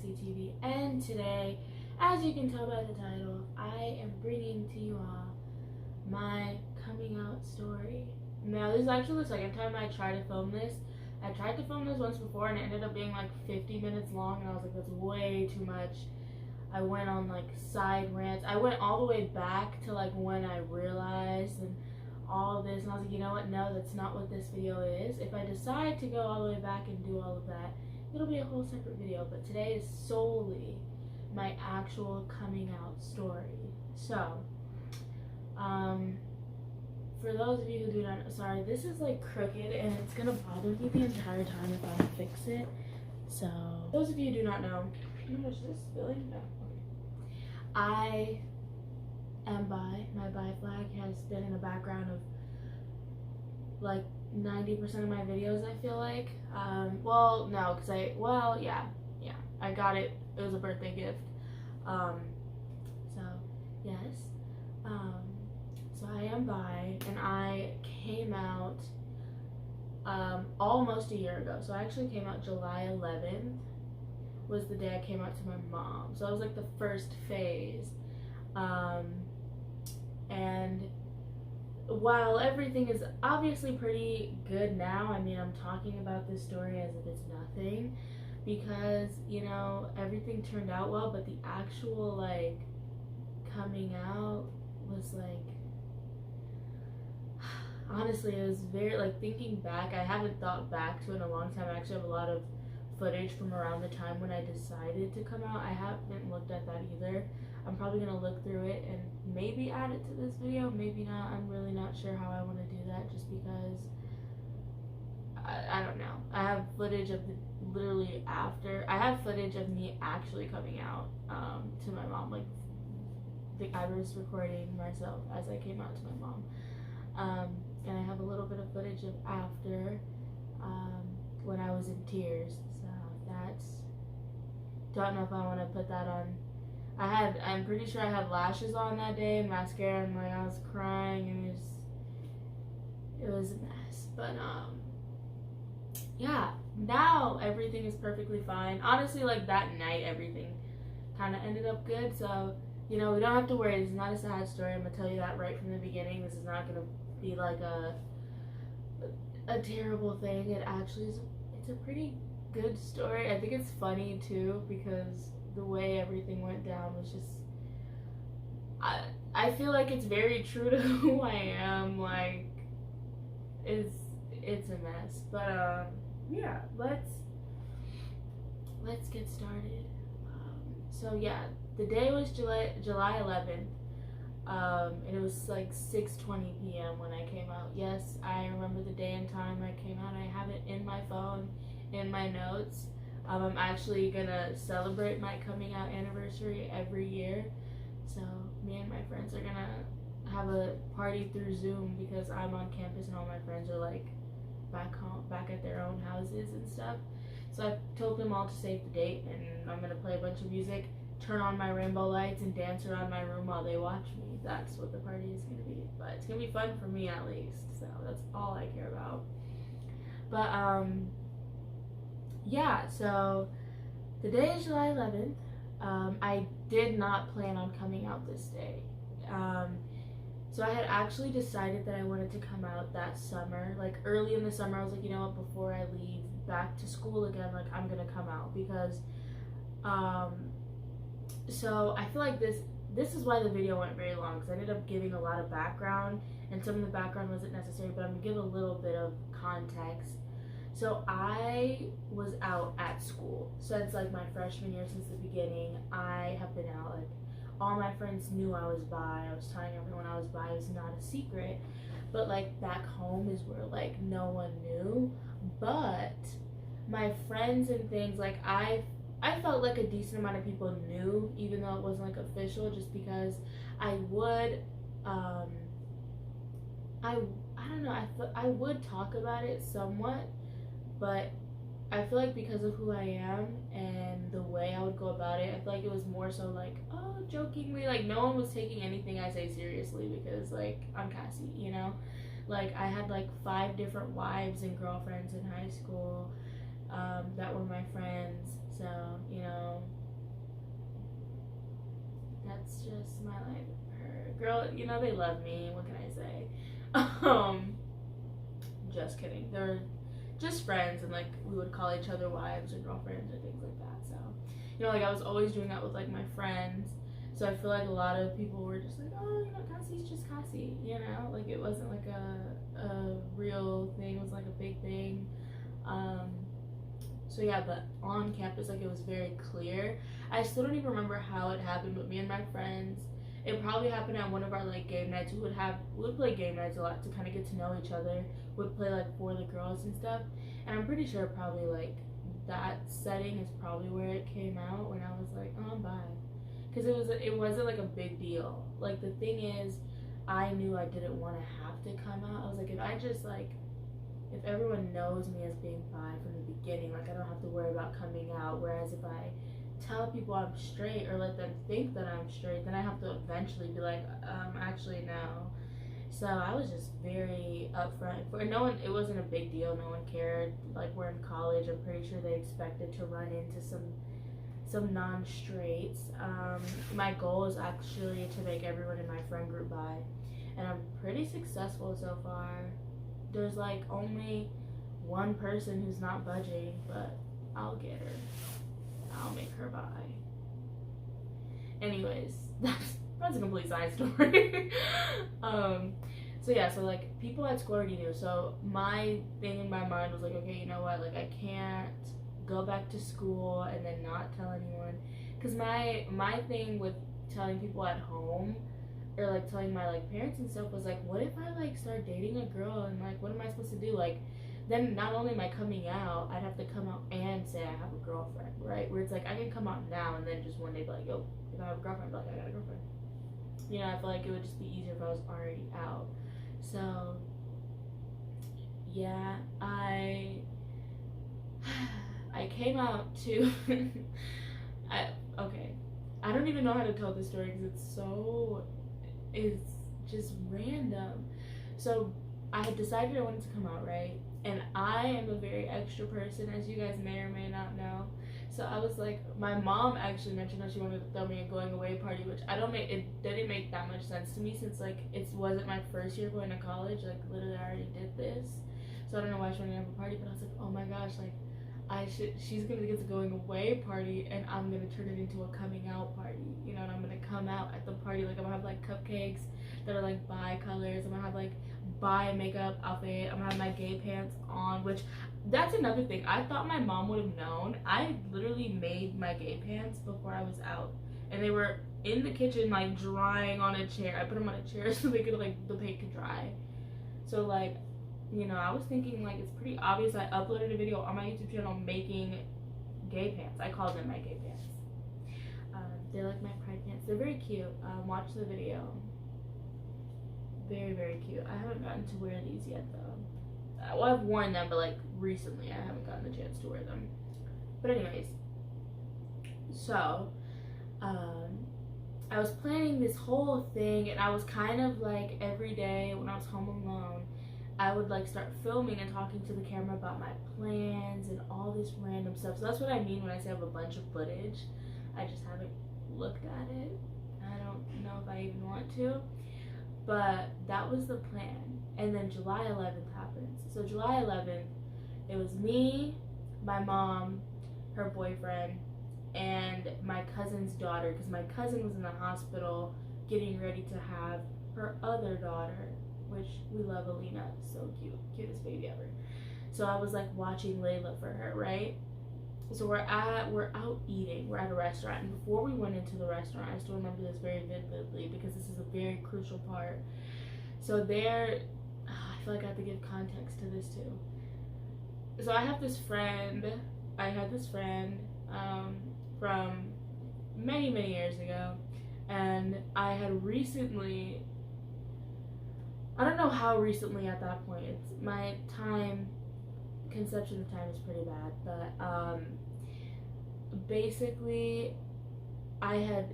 Cassie TV, and today, as you can tell by the title, I am bringing to you all my coming out story. Now, this is actually the second time I tried to film this. I tried to film this once before and it ended up being like 50 minutes long, and I was like, that's way too much. I went on like side rants. I went all the way back to like when I realized and all of this, and I was like, you know what, no, that's not what this video is. If I decide to go all the way back and do all of that, it'll be a whole separate video, but today is solely my actual coming out story. So, for those of you who do not know, sorry, this is like crooked and it's gonna bother me the entire time if I don't fix it. So, those of you who do not know, oh my gosh, is this spilling? No. Okay. I am bi. My bi flag has been in the background of like 90% of my videos, I feel like. Well, no, because yeah, I got it. It was a birthday gift. So, yes. So I am bi, and I came out almost a year ago. So I actually came out July 11th was the day I came out to my mom. So that was like the first phase. And while everything is obviously pretty good now, I mean, I'm talking about this story as if it's nothing because, you know, everything turned out well, but the actual, like, coming out was, like, honestly, it was very, like, thinking back, I haven't thought back to it in a long time. I actually have a lot of footage from around the time when I decided to come out. I haven't looked at that either. I'm probably gonna look through it and maybe add it to this video, maybe not. I'm really not sure how I want to do that, just because I don't know. I have footage of the literally after. I have footage of me actually coming out to my mom. Like, I was recording myself as I came out to my mom, and I have a little bit of footage of after when I was in tears. So that's, don't know if I want to put that on. I'm pretty sure I had lashes on that day, mascara, and like I was crying, and it was a mess. But yeah, now everything is perfectly fine. Honestly, like that night, everything kind of ended up good. So, you know, we don't have to worry. This is not a sad story. I'm gonna tell you that right from the beginning. This is not gonna be like a terrible thing. It actually is. It's a pretty good story. I think it's funny too because the way everything went down was just, I feel like it's very true to who I am. Like, it's a mess, but yeah, let's get started. So yeah, the day was July 11th, and it was like 6:20 p.m. when I came out. Yes, I remember the day and time I came out. I have it in my phone, in my notes. I'm actually gonna celebrate my coming out anniversary every year. So me and my friends are gonna have a party through Zoom because I'm on campus and all my friends are like back at their own houses and stuff. So I told them all to save the date, and I'm gonna play a bunch of music, turn on my rainbow lights, and dance around my room while they watch me. That's what the party is gonna be. But it's gonna be fun for me at least. So that's all I care about. But yeah, so the day is July 11th. I did not plan on coming out this day. So I had actually decided that I wanted to come out that summer. Like early in the summer, I was like, you know what, before I leave back to school again, like I'm gonna come out because, so I feel like this is why the video went very long, because I ended up giving a lot of background, and some of the background wasn't necessary, but I'm gonna give a little bit of context. So I was out at school since like my freshman year, since the beginning. I have been out. Like, all my friends knew I was bi. I was telling everyone I was bi. It was not a secret. But like back home is where like no one knew. But my friends and things, like I felt like a decent amount of people knew, even though it wasn't like official, just because I would I don't know, I would talk about it somewhat. But I feel like because of who I am and the way I would go about it, I feel like it was more so like, oh, jokingly, like no one was taking anything I say seriously because like I'm Cassie, you know? Like I had like 5 different wives and girlfriends in high school that were my friends. So, you know, that's just my life. Her girl, you know, they love me. What can I say? Um, just kidding. They're just friends, and like we would call each other wives or girlfriends or things like that. So, you know, like I was always doing that with like my friends. So I feel like a lot of people were just like, oh, you know, Cassie's just Cassie, you know, like it wasn't like a real thing. It was like a big thing. So yeah, but on campus, like it was very clear. I still don't even remember how it happened, but me and my friends, it probably happened at one of our like game nights. We would play game nights a lot to kind of get to know each other. Would play like for the girls and stuff, and I'm pretty sure probably like that setting is probably where it came out when I was like, oh, I'm bi, because it wasn't like a big deal. Like the thing is, I knew I didn't want to have to come out. I was like, if I just like, if everyone knows me as being bi from the beginning, like I don't have to worry about coming out. Whereas if I tell people I'm straight or let them think that I'm straight, then I have to eventually be like, actually no. So I was just very upfront. For no one, it wasn't a big deal. No one cared. Like we're in college. I'm pretty sure they expected to run into some non-straights. My goal is actually to make everyone in my friend group bi, and I'm pretty successful so far. There's like only one person who's not budging, but I'll get her. I'll make her bi. Anyways, that's a complete side story. So yeah, so like people at school already knew. So my thing in my mind was like, okay, you know what? Like I can't go back to school and then not tell anyone, because my thing with telling people at home or like telling my like parents and stuff was like, what if I like start dating a girl and like what am I supposed to do? Like then not only am I coming out, I'd have to come out and say I have a girlfriend, right? Where it's like I can come out now and then just one day be like, yo, if I have a girlfriend, I'd be like, I got a girlfriend. You know, I feel like it would just be easier if I was already out. So yeah, I came out to I don't even know how to tell this story because it's just random. So I had decided I wanted to come out, right? And I am a very extra person, as you guys may or may not know. So I was like, my mom actually mentioned that she wanted to throw me a going away party, which it didn't make that much sense to me since like it wasn't my first year going to college. Like literally I already did this. So I don't know why she wanted to have a party, but I was like, oh my gosh, like she's gonna get the going away party and I'm gonna turn it into a coming out party, you know, and I'm gonna come out at the party, like I'm gonna have like cupcakes that are like bi colors, I'm gonna have like bi makeup outfit, I'm gonna have my gay pants on, which that's another thing. I thought my mom would have known. I literally made my gay pants before I was out, and they were in the kitchen like drying on a chair. I put them on a chair so they could like the paint could dry. So like, you know, I was thinking like it's pretty obvious. I uploaded a video on my YouTube channel making gay pants. I call them my gay pants. They're like my pride pants. They're very cute. Watch the video. Very, very cute. I haven't gotten to wear these yet though. Well, I've worn them, but like recently I haven't gotten the chance to wear them. But anyways, so I was planning this whole thing, and I was kind of like every day when I was home alone, I would like start filming and talking to the camera about my plans and all this random stuff. So that's what I mean when I say I have a bunch of footage. I just haven't looked at it. I don't know if I even want to. But that was the plan. And then July 11th happens. So July 11th, it was me, my mom, her boyfriend, and my cousin's daughter, because my cousin was in the hospital getting ready to have her other daughter, which we love Alina, so cute, cutest baby ever. So I was like watching Layla for her, right? So we're out eating, we're at a restaurant, and before we went into the restaurant, I still remember this very vividly because this is a very crucial part. So there, I feel like I have to give context to this too. So I had this friend from many years ago, and I had recently, I don't know how recently at that point, it's my conception of time is pretty bad, but basically I had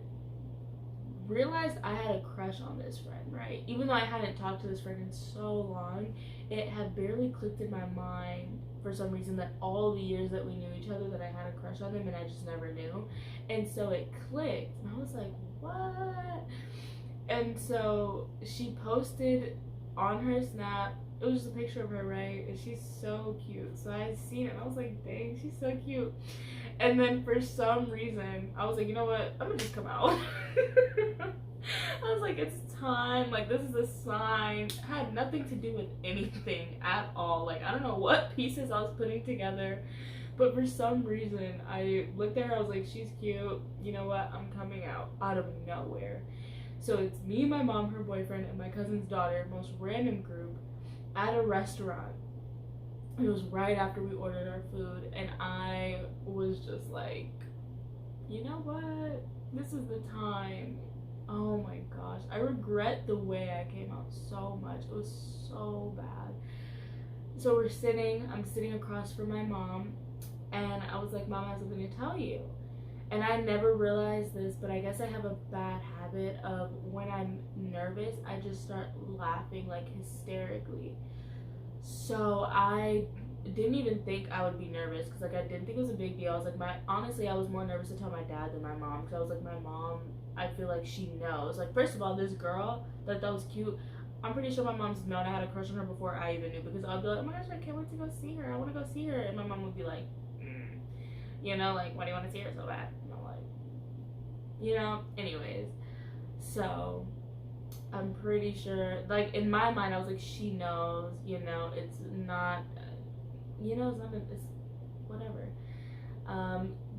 realized I had a crush on this friend, right? Even though I hadn't talked to this friend in so long, it had barely clicked in my mind for some reason that all the years that we knew each other that I had a crush on him, and I just never knew. And so it clicked, and I was like, what? And so she posted on her Snap, it was just a picture of her, right? And she's so cute. So I seen it and I was like, dang, she's so cute. And then for some reason, I was like, you know what? I'm gonna just come out. I was like, it's time. Like, this is a sign. It had nothing to do with anything at all. Like, I don't know what pieces I was putting together. But for some reason, I looked at her, I was like, she's cute. You know what? I'm coming out of nowhere. So it's me, my mom, her boyfriend, and my cousin's daughter, most random group, at a restaurant. It was right after we ordered our food, and I was just like, you know what? This is the time. Oh my gosh. I regret the way I came out so much. It was so bad. So I'm sitting across from my mom, and I was like, Mom, I have something to tell you. And I never realized this, but I guess I have a bad habit of when I'm nervous, I just start laughing like hysterically. So I didn't even think I would be nervous because like I didn't think it was a big deal. I was like, honestly, I was more nervous to tell my dad than my mom because I was like, my mom, I feel like she knows. Like, first of all, this girl that was cute. I'm pretty sure my mom's known I had a crush on her before I even knew because I'll be like, oh my gosh, I can't wait to go see her. I want to go see her, and my mom would be like, you know, like, why do you want to see her so bad? And I'm like, you know, anyways. So I'm pretty sure, like, in my mind, I was like, she knows, you know, it's not, you know, it's whatever.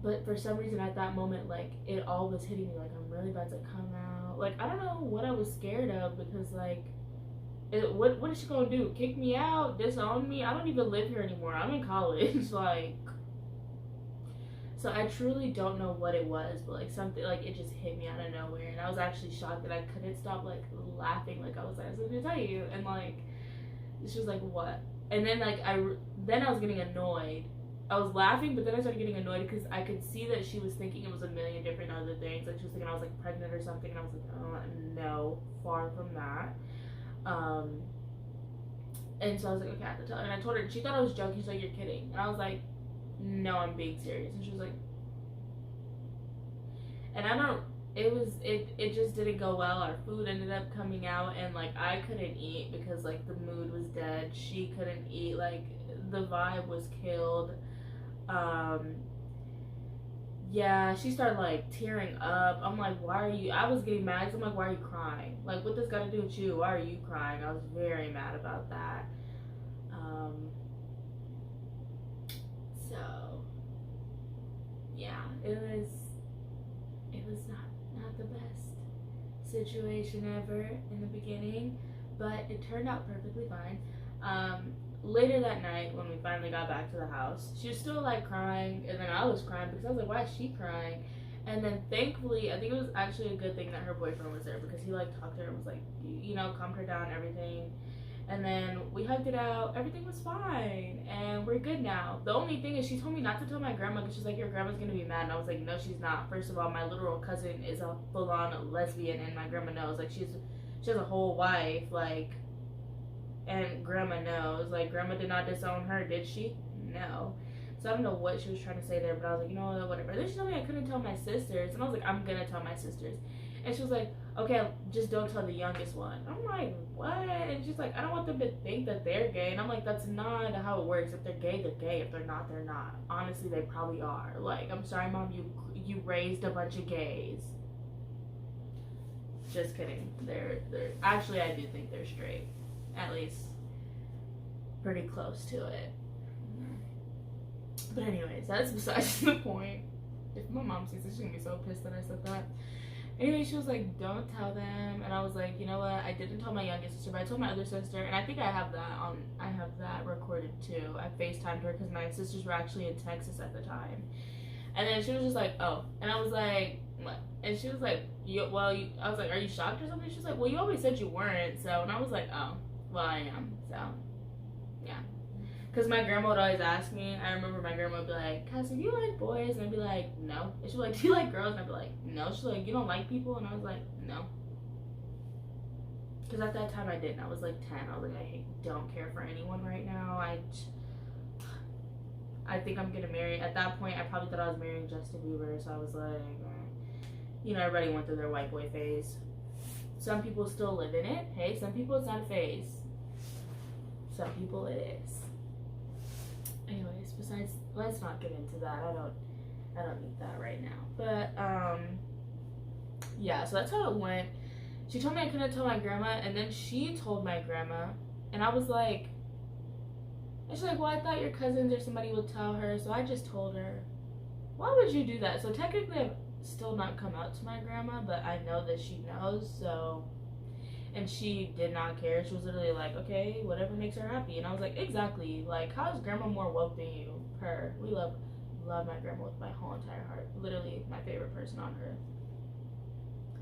But for some reason at that moment, like, it all was hitting me, like, I'm really about to come out. Like, I don't know what I was scared of because, like, what is she gonna do? Kick me out? Disown me? I don't even live here anymore. I'm in college. Like, so I truly don't know what it was, but like something, like it just hit me out of nowhere, and I was actually shocked that I couldn't stop like laughing. Like I was like, I was gonna tell you, and like she was like, what? And then like I was getting annoyed. I was laughing, but then I started getting annoyed because I could see that she was thinking it was a million different other things. Like she was thinking I was like pregnant or something, and I was like, oh no, far from that. And so I was like, okay, I have to tell her. And I told her, she thought I was joking. She's like, you're kidding, and I was like, no, I'm being serious. And she was like, and it just didn't go well. Our food ended up coming out, and like I couldn't eat because like the mood was dead. She couldn't eat, like the vibe was killed. Yeah, she started like tearing up. I'm like, why are you, I was getting mad, so I'm like, why are you crying? Like, what this got to do with you? Why are you crying? I was very mad about that. So yeah, it was not the best situation ever in the beginning, but it turned out perfectly fine. Later that night, when we finally got back to the house, she was still like crying, and then I was crying because I was like, why is she crying? And then thankfully, I think it was actually a good thing that her boyfriend was there because he like talked to her and was like, you know, calmed her down, everything. And then we hugged it out. Everything was fine, and we're good now. The only thing is, she told me not to tell my grandma because she's like, your grandma's gonna be mad. And I was like, no, she's not. First of all, my literal cousin is a full-on lesbian, and my grandma knows. Like, she has a whole wife, like, and grandma knows. Like, grandma did not disown her, did she? No. So I don't know what she was trying to say there, but I was like, you know what, whatever. Then she told me I couldn't tell my sisters, and I was like, I'm gonna tell my sisters. And she was like, okay, just don't tell the youngest one. I'm like, what? And she's like, I don't want them to think that they're gay. And I'm like, that's not how it works. If they're gay, they're gay. If they're not, they're not. Honestly, they probably are. Like, I'm sorry, Mom, you raised a bunch of gays. Just kidding. They're actually, I do think they're straight. At least pretty close to it. But anyways, that's besides the point. If my mom sees this, she's gonna be so pissed that I said that. Anyway, she was like, don't tell them. And I was like, you know what, I didn't tell my youngest sister, but I told my other sister, and I think I have that recorded too. I FaceTimed her because my sisters were actually in Texas at the time. And then she was just like, oh. And I was like, what? And she was like, I was like, are you shocked or something? She was like, well, you always said you weren't. So, and I was like, oh, well, I am. So, yeah. Because my grandma would always ask me. I remember my grandma would be like, Cassie, do you like boys? And I'd be like, no. And she'd be like, do you like girls? And I'd be like, no. She's like, you don't like people? And I was like, no. Because at that time I didn't. I was like 10. I was like, I don't care for anyone right now. I think I'm going to marry. At that point, I probably thought I was marrying Justin Bieber. So I was like, You know, everybody went through their white boy phase. Some people still live in it. Hey, some people it's not a phase. Some people it is. Anyways, besides, let's not get into that. I don't need that right now. But yeah, so that's how it went. She told me I couldn't tell my grandma, and then she told my grandma, and I was like, and she's like, well, I thought your cousins or somebody would tell her, so I just told her. Why would you do that? So technically I've still not come out to my grandma, but I know that she knows, so. And she did not care. She was literally like, okay, whatever makes her happy. And I was like, exactly. Like, how is grandma more woke than you? Her. We love my grandma with my whole entire heart. Literally my favorite person on earth.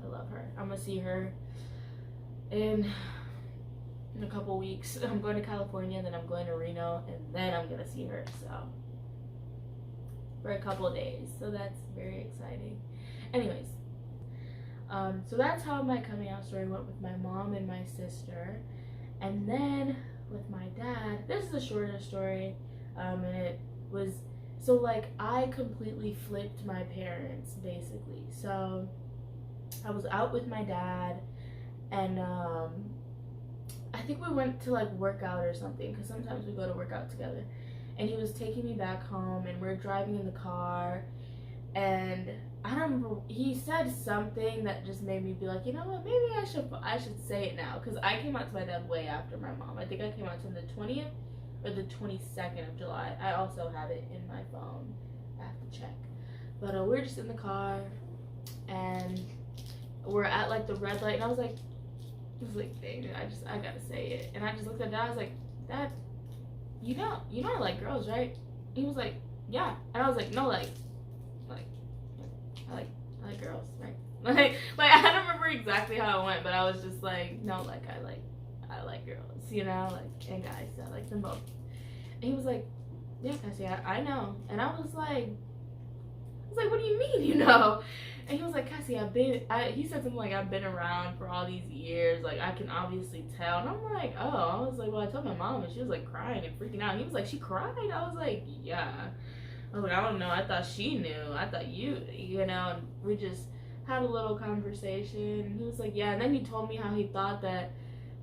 I love her. I'm gonna see her in a couple weeks. I'm going to California, then I'm going to Reno, and then I'm gonna see her. So for a couple of days. So that's very exciting. Anyways, so that's how my coming out story went with my mom and my sister. And then with my dad, this is a shorter story, and it was, so like I completely flipped my parents basically. So I was out with my dad, and I think we went to like work out or something, because sometimes we go to work out together, and he was taking me back home, and we're driving in the car, and I don't remember, he said something that just made me be like, you know what, maybe I should say it now, because I came out to my dad way after my mom. I think I came out to him the 20th or the 22nd of July. I also have it in my phone. I have to check. But we were just in the car, and we're at like the red light, and I was like, dang, dude, I gotta say it. And I just looked at Dad, I was like, Dad, you know I like girls, right? He was like, yeah. And I was like, no, I like girls, right? Like I don't remember exactly how it went, but I was just like, no, like I like girls, you know, like, and guys, I like them both. And he was like, yeah, Cassie, I know. And I was like, what do you mean, you know? And he was like, Cassie, he said something like, I've been around for all these years, like I can obviously tell. And I'm like, oh. I was like, well, I told my mom, and she was like crying and freaking out. And he was like, she cried? I was like, yeah. I was like, I don't know, I thought she knew. I thought you know, and we just had a little conversation. And he was like, yeah. And then he told me how he thought that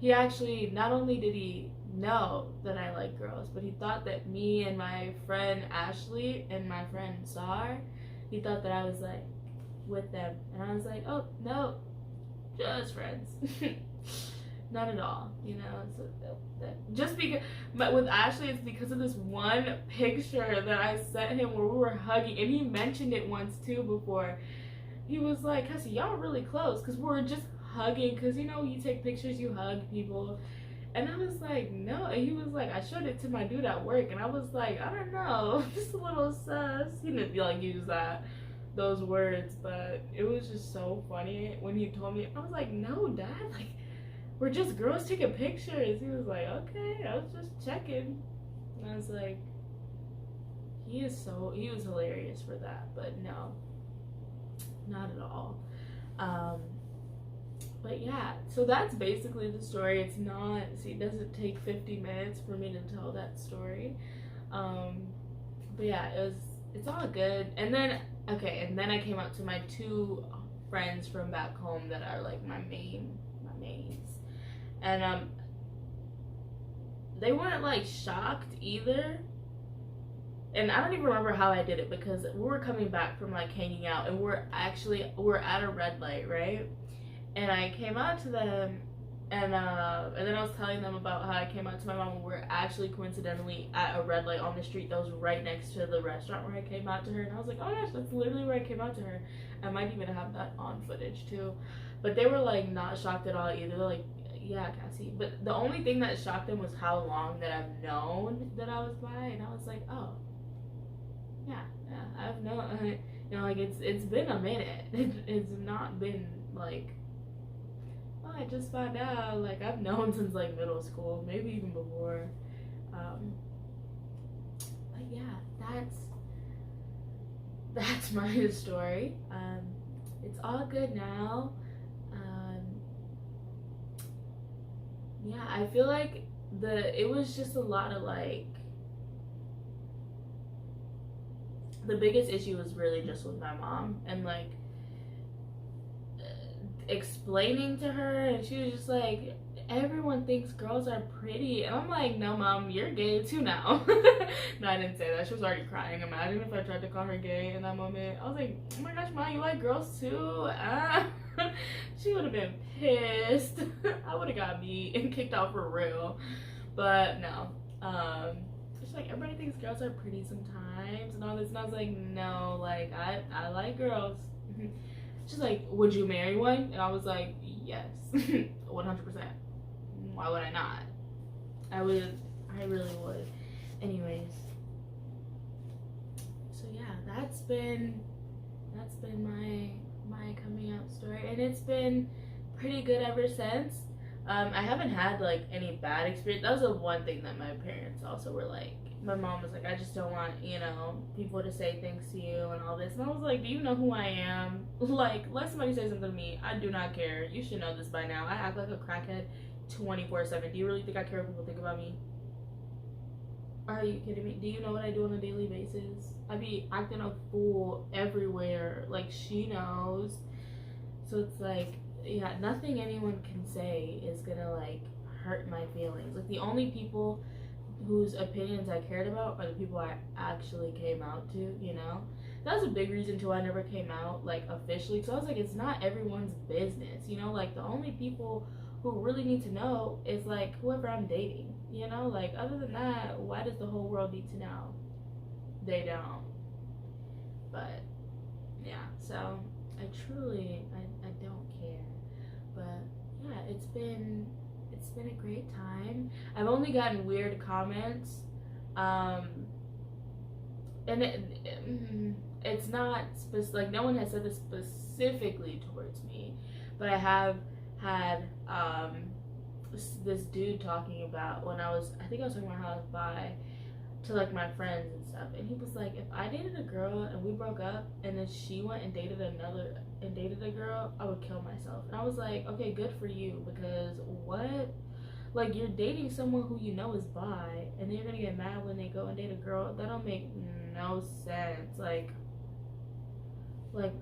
he actually, not only did he know that I like girls, but he thought that me and my friend Ashley and my friend Sar, he thought that I was like with them. And I was like, oh, no, just friends. Not at all, you know. So just because, but with Ashley, it's because of this one picture that I sent him where we were hugging, and he mentioned it once too before. He was like, Cassie, y'all are really close, because we were just hugging, because you know, you take pictures, you hug people. And I was like, no. And he was like, I showed it to my dude at work, and I was like, I don't know, just a little sus. He didn't like use those words, but it was just so funny when he told me. I was like, no, Dad, like, we're just girls taking pictures. He was like, okay, I was just checking. And I was like, he was hilarious for that, but no, not at all. But yeah, so that's basically the story. It's not, see, it doesn't take 50 minutes for me to tell that story. But yeah, it's all good. And then, okay, and then I came out to my two friends from back home that are like my mains. And they weren't like shocked either. And I don't even remember how I did it, because we were coming back from like hanging out, and we're at a red light, right? And I came out to them, and then I was telling them about how I came out to my mom, and we're actually coincidentally at a red light on the street that was right next to the restaurant where I came out to her. And I was like, oh gosh, that's literally where I came out to her. I might even have that on footage too. But they were like not shocked at all either. They're like, yeah, Cassie. But the only thing that shocked them was how long that I've known that I was bi. And I was like, oh, yeah, I've known, you know, like it's been a minute. It's not been like, oh, I just found out. Like, I've known since like middle school, maybe even before. But yeah, that's my story. It's all good now. Yeah, I feel like it was just a lot of like, the biggest issue was really just with my mom, and like explaining to her, and she was just like, everyone thinks girls are pretty. And I'm like, no, mom, you're gay too now. No, I didn't say that. She was already crying. Imagine if I tried to call her gay in that moment. I was like, oh my gosh, mom, you like girls too? She would have been pissed. I would have got beat and kicked out for real. But no. She's like, everybody thinks girls are pretty sometimes and all this. And I was like, no, like, I like girls. She's like, would you marry one? And I was like, yes, 100%. Why would I not? I really would. Anyways, so yeah, that's been my coming out story, and it's been pretty good ever since. I haven't had like any bad experience. That was the one thing that my parents also were like. My mom was like, I just don't want, you know, people to say things to you and all this. And I was like, do you know who I am? Like, let somebody say something to me. I do not care. You should know this by now. I act like a crackhead 24/7. Do you really think I care what people think about me? Are you kidding me? Do you know what I do on a daily basis? I be acting a fool everywhere. Like, she knows. So it's like, yeah, nothing anyone can say is gonna like hurt my feelings. Like, the only people whose opinions I cared about are the people I actually came out to, you know? That was a big reason too I never came out like officially. So I was like, it's not everyone's business, you know? Like, the only people who really need to know is like whoever I'm dating, you know? Like, other than that, why does the whole world need to know? They don't. But yeah, so I don't care. But yeah, it's been a great time. I've only gotten weird comments, and it's not like no one has said this specifically towards me, but I have had this dude talking about when I think I was talking about how I was bi to like my friends and stuff, and he was like, if I dated a girl and we broke up and then she went and dated a girl, I would kill myself. And I was like, okay, good for you, because what? Like, you're dating someone who you know is bi, and then you're gonna get mad when they go and date a girl? That don't make no sense. Like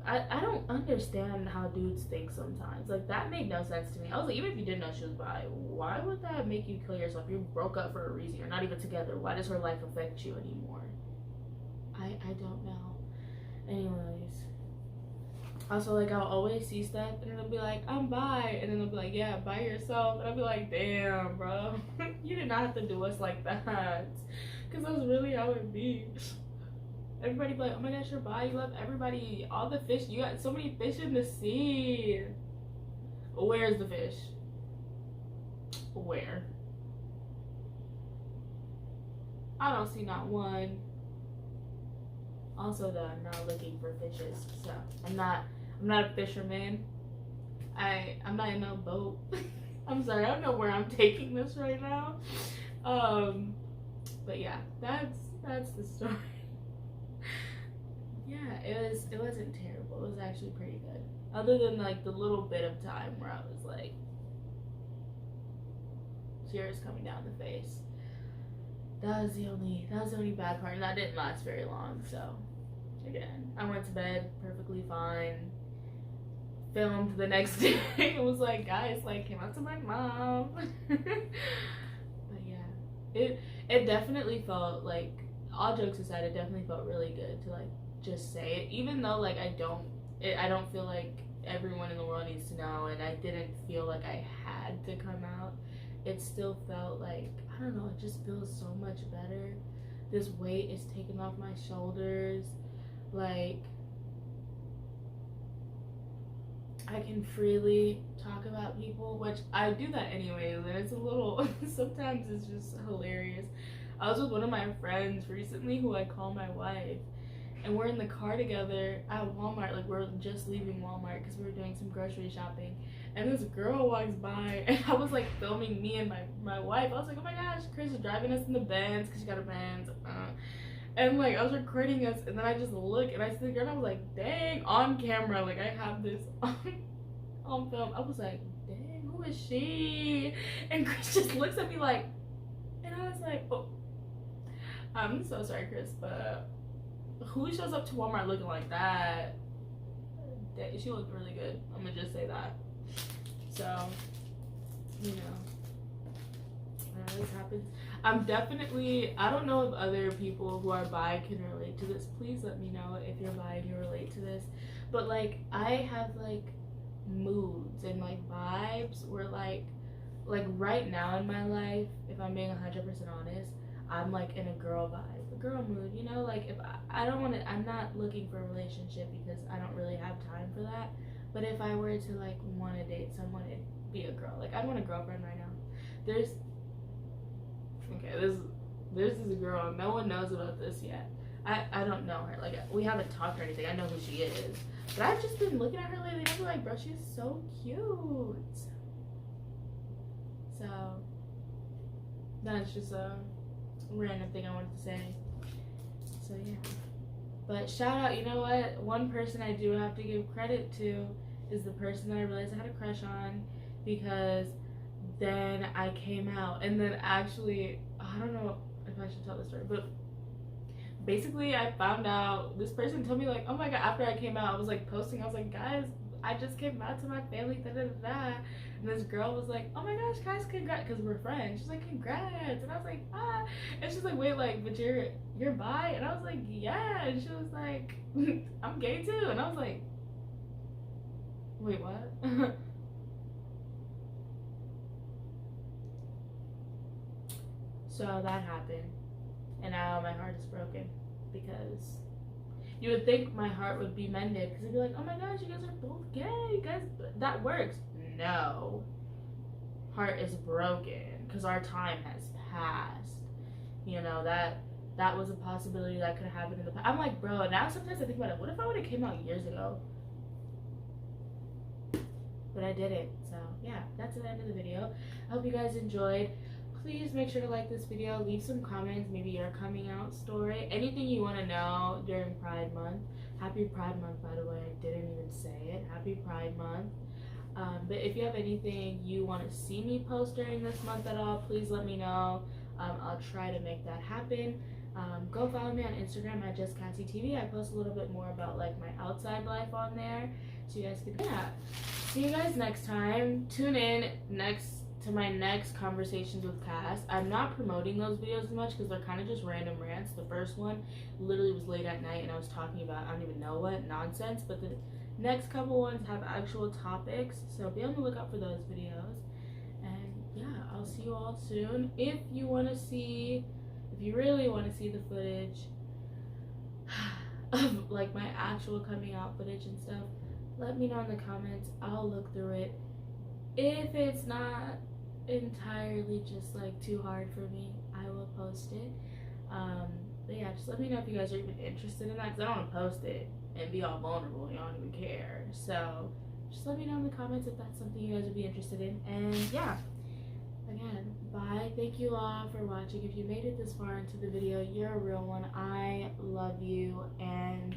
I don't understand how dudes think sometimes. Like, that made no sense to me. I was like, even if you didn't know she was bi, why would that make you kill yourself? You broke up for a reason. You're not even together. Why does her life affect you anymore? I don't know. Anyways. Also, like, I'll always see stuff and it'll be like, I'm bi, and then they'll be like, yeah, by yourself, and I'll be like, damn, bro, you did not have to do us like that, because that's really how it be. Everybody be like, oh my gosh, you're bi, you love everybody, all the fish, you got so many fish in the sea. Where's the fish? Where? I don't see not one. Also, though, I'm not looking for fishes, so I'm not a fisherman. I'm not in no boat. I'm sorry, I don't know where I'm taking this right now. But yeah, that's the story. Yeah, it wasn't terrible. It was actually pretty good. Other than like the little bit of time where I was like tears coming down the face. That was the only bad part, and that didn't last very long. So again, I went to bed perfectly fine. Filmed the next day. It was like, guys, like, came out to my mom. But yeah, it definitely felt like, all jokes aside, it definitely felt really good to like just say it, even though like I don't feel like everyone in the world needs to know, and I didn't feel like I had to come out. It still felt like, I don't know, it just feels so much better. This weight is taken off my shoulders. Like, I can freely talk about people, which I do that anyways, and it's a little, sometimes it's just hilarious. I was with one of my friends recently who I call my wife, and we're in the car together at Walmart. Like, we're just leaving Walmart because we were doing some grocery shopping, and this girl walks by, and I was like filming me and my wife. I was like, oh my gosh, Chris is driving us in the Benz because she got a Benz. And like, I was recording us, and then I just look and I see the girl, and I was like, dang, on camera, like I have this on film. I was like, dang, who is she? And Chris just looks at me like, and I was like, oh, I'm so sorry, Chris, but who shows up to Walmart looking like that? She looked really good. I'm gonna just say that. So, you know, that always happens. I don't know if other people who are bi can relate to this. Please let me know if you're bi and you relate to this. But like, I have like moods and like vibes where like right now in my life, if I'm being 100% honest, I'm like in a girl vibe, a girl mood, you know? Like, if I don't want to, I'm not looking for a relationship because I don't really have time for that. But if I were to like want to date someone, it'd be a girl. Like, I want a girlfriend right now. There's this girl, no one knows about this yet. I don't know her. Like, we haven't talked or anything. I know who she is. But I've just been looking at her lately and I'm like, bro, she's so cute. So, that's just a random thing I wanted to say. So, yeah. But shout out, you know what? One person I do have to give credit to is the person that I realized I had a crush on, because then I came out. And then actually, I don't know if I should tell this story, but basically I found out, this person told me like, oh my god, after I came out, I was like posting, I was like, guys, I just came out to my family, da da da da. And this girl was like, oh my gosh, guys, congrats, because we're friends. She's like, congrats. And I was like, ah. And she's like, wait, like, but you're bi? And I was like, yeah. And she was like, I'm gay too. And I was like, wait, what? So that happened, and now my heart is broken, because you would think my heart would be mended, because I'd be like, oh my gosh, you guys are both gay, you guys, that works. No, heart is broken because our time has passed. You know, that was a possibility that could have happened in the past. I'm like, bro, now sometimes I think about it, what if I would have came out years ago? But I didn't. So yeah, that's the end of the video. I hope you guys enjoyed. Please make sure to like this video, leave some comments, maybe your coming out story, anything you want to know during Pride Month. Happy Pride Month, by the way. I didn't even say it. Happy Pride Month. But if you have anything you want to see me post during this month at all, please let me know. I'll try to make that happen. Go follow me on Instagram at JustCassieTV. I post a little bit more about like my outside life on there, so you guys can, yeah. See you guys next time. Tune in to my next conversations with Cass. I'm not promoting those videos as much because they're kind of just random rants. The first one literally was late at night and I was talking about I don't even know what nonsense, but the next couple ones have actual topics, so be on the lookout for those videos. And yeah, I'll see you all soon. If you really want to see the footage of like my actual coming out footage and stuff, let me know in the comments. I'll look through it. If it's not entirely just like too hard for me, I will post it. But yeah, just let me know if you guys are even interested in that, because I don't want to post it and be all vulnerable. You don't even care. So just let me know in the comments if that's something you guys would be interested in. And yeah, again, bye. Thank you all for watching. If you made it this far into the video, you're a real one. I love you. And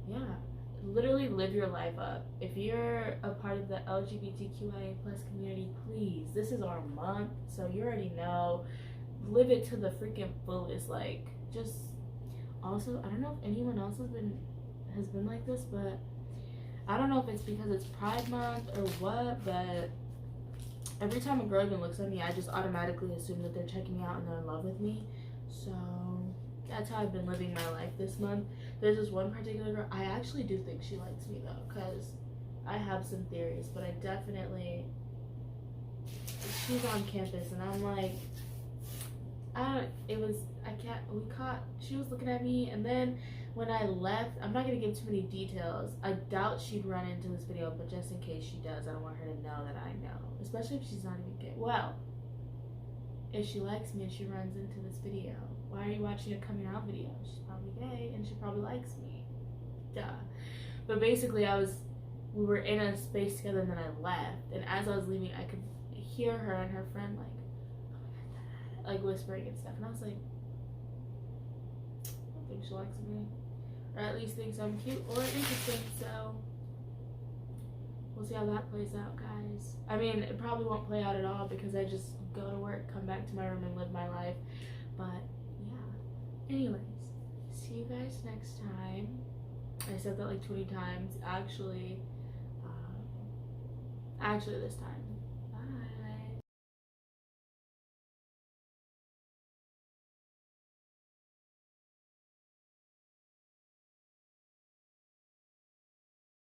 yeah, literally live your life up. If you're a part of the LGBTQIA+ community, please, this is our month, so you already know, live it to the freaking fullest. Like, just also, I don't know if anyone else has been like this, but I don't know if it's because it's Pride Month or what, but every time a girl even looks at me, I just automatically assume that they're checking me out and they're in love with me. So that's how I've been living my life this month. There's this one particular girl, I actually do think she likes me though, because I have some theories, but I definitely, she's on campus and I'm like, she was looking at me, and then when I left, I'm not going to give too many details. I doubt she'd run into this video, but just in case she does, I don't want her to know that I know, especially if she's not even gay. Well, if she likes me and she runs into this video, why are you watching a coming out video? She's probably gay and she probably likes me. Duh. But basically we were in a space together and then I left. And as I was leaving, I could hear her and her friend like, oh my god, like whispering and stuff. And I was like, I don't think she likes me. Or at least thinks I'm cute or interesting, so we'll see how that plays out, guys. I mean, it probably won't play out at all because I just go to work, come back to my room and live my life. But anyways, see you guys next time. I said that like 20 times. Actually, actually this time.